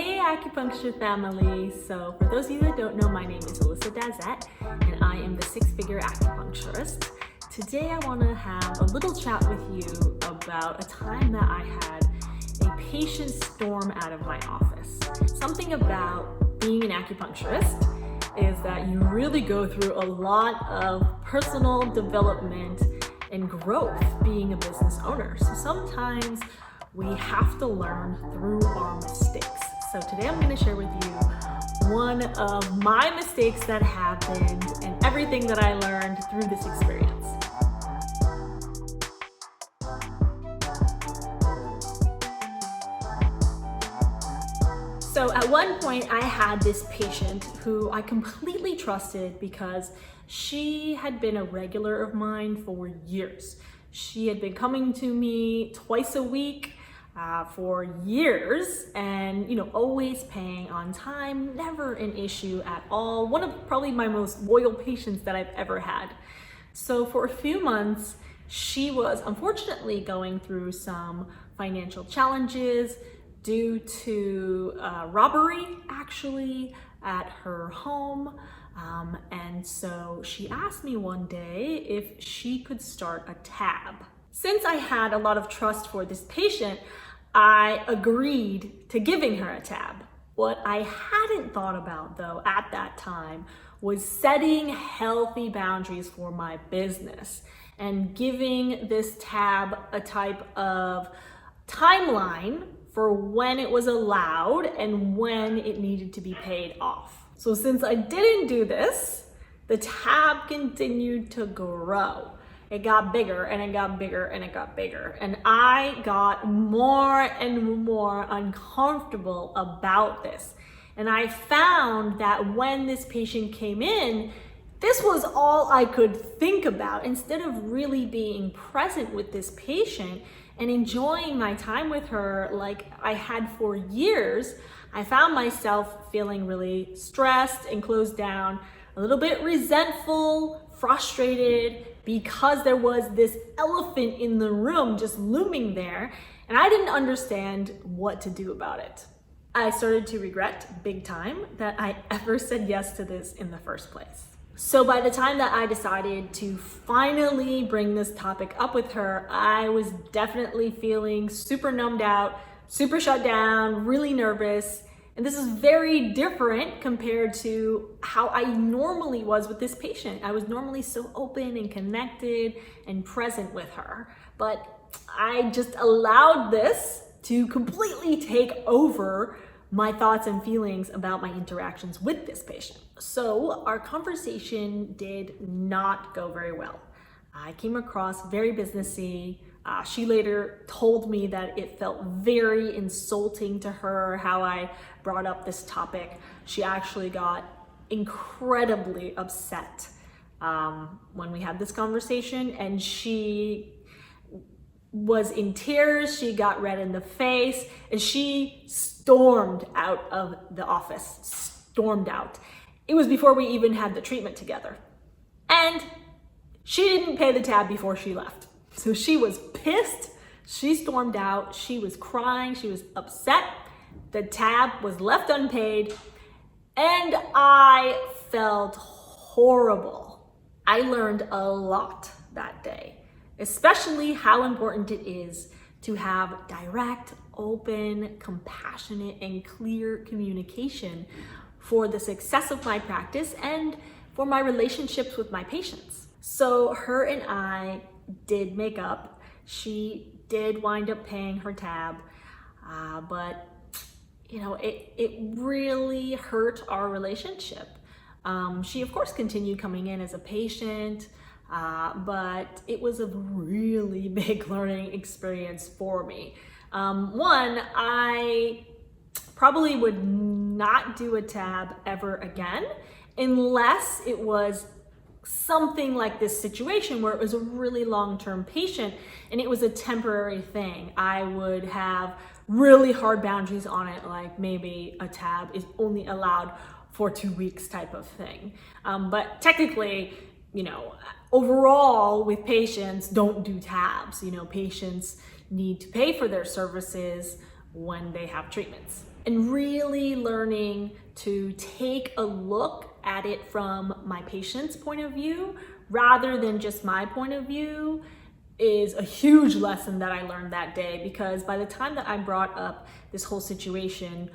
Hey Acupuncture family! So for those of you that don't know, my name is Alyssadazetlac and I am the six-figure acupuncturist. Today I want to have a little chat with you about a time that I had a patient storm out of my office. Something about being an acupuncturist is that you really go through a lot of personal development and growth being a business owner. So sometimes we have to learn through our mistakes. So today I'm going to share with you one of my mistakes that happened and everything that I learned through this experience. So at one point I had this patient who I completely trusted because she had been a regular of mine for years. She had been coming to me twice a week for years and, always paying on time, never an issue at all. One of probably my most loyal patients that I've ever had. So for a few months, she was unfortunately going through some financial challenges due to robbery actually at her home. And so she asked me one day if she could start a tab. Since I had a lot of trust for this patient, I agreed to giving her a tab. What I hadn't thought about though at that time was setting healthy boundaries for my business and giving this tab a type of timeline for when it was allowed and when it needed to be paid off. So since I didn't do this, the tab continued to grow. It got bigger and it got bigger and it got bigger. And I got more and more uncomfortable about this. And I found that when this patient came in, this was all I could think about. Instead of really being present with this patient and enjoying my time with her like I had for years, I found myself feeling really stressed and closed down, a little bit resentful, frustrated, because there was this elephant in the room just looming there, and I didn't understand what to do about it. I started to regret big time that I ever said yes to this in the first place. So by the time that I decided to finally bring this topic up with her, I was definitely feeling super numbed out, super shut down, really nervous. And this is very different compared to how I normally was with this patient. I was normally so open and connected and present with her. But I just allowed this to completely take over my thoughts and feelings about my interactions with this patient. So our conversation did not go very well. I came across very businessy. She later told me that it felt very insulting to her how I brought up this topic. She actually got incredibly upset when we had this conversation, and she was in tears. She got red in the face and she stormed out of the office, stormed out. It was before we even had the treatment together. And she didn't pay the tab before she left. So she was pissed, she stormed out, she was crying, she was upset. The tab was left unpaid, and I felt horrible. I learned a lot that day, especially how important it is to have direct, open, compassionate, and clear communication for the success of my practice and for my relationships with my patients. So her and I did make up. She did wind up paying her tab, but it really hurt our relationship. She of course continued coming in as a patient, but it was a really big learning experience for me. One, I probably would not do a tab ever again unless it was something like this situation where it was a really long-term patient and it was a temporary thing. I would have really hard boundaries on it, like maybe a tab is only allowed for 2 weeks type of thing. But technically, overall with patients, don't do tabs. Patients need to pay for their services when they have treatments. and really learning to take a look at it from my patient's point of view rather than just my point of view is a huge lesson that I learned that day, because by the time that I brought up this whole situation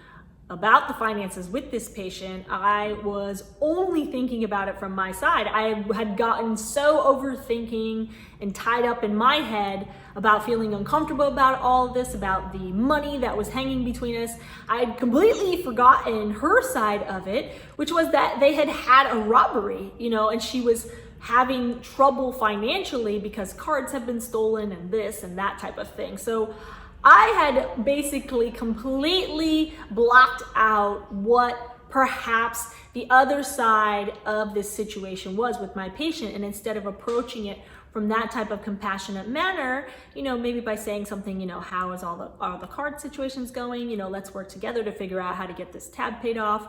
about the finances with this patient, I was only thinking about it from my side. I had gotten so overthinking and tied up in my head about feeling uncomfortable about all of this, about the money that was hanging between us. I had completely forgotten her side of it, which was that they had had a robbery, and she was having trouble financially because cards have been stolen and this and that type of thing. So I had basically completely blocked out what perhaps the other side of this situation was with my patient. And instead of approaching it from that type of compassionate manner, maybe by saying something, how is all the card situations going? Let's work together to figure out how to get this tab paid off.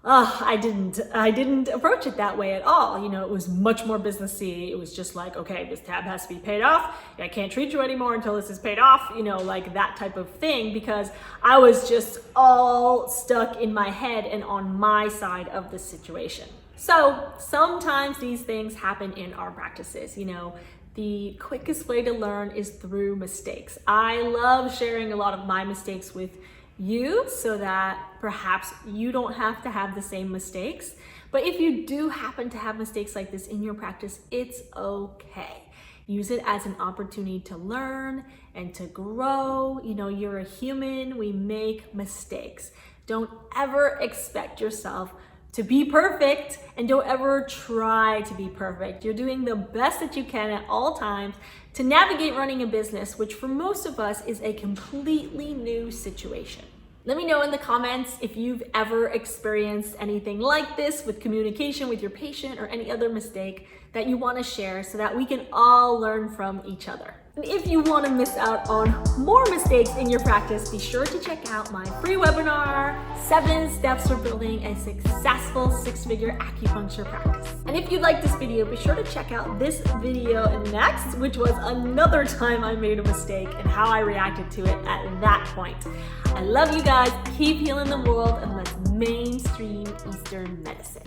I didn't approach it that way at all. It was much more businessy. It was just like, okay, this tab has to be paid off. I can't treat you anymore until this is paid off, like that type of thing, because I was just all stuck in my head and on my side of the situation. So sometimes these things happen in our practices. The quickest way to learn is through mistakes. I love sharing a lot of my mistakes with you so that perhaps you don't have to have the same mistakes. But if you do happen to have mistakes like this in your practice, it's okay. Use it as an opportunity to learn and to grow. You're a human, we make mistakes. Don't ever expect yourself to be perfect, and don't ever try to be perfect. You're doing the best that you can at all times to navigate running a business, which for most of us is a completely new situation. Let me know in the comments if you've ever experienced anything like this with communication with your patient or any other mistake that you want to share so that we can all learn from each other. And if you want to miss out on more mistakes in your practice, be sure to check out my free webinar, 7 Steps for Building a Successful 6-Figure Acupuncture Practice. And if you like this video, be sure to check out this video next, which was another time I made a mistake and how I reacted to it at that point. I love you guys. Keep healing the world and let's mainstream Eastern medicine.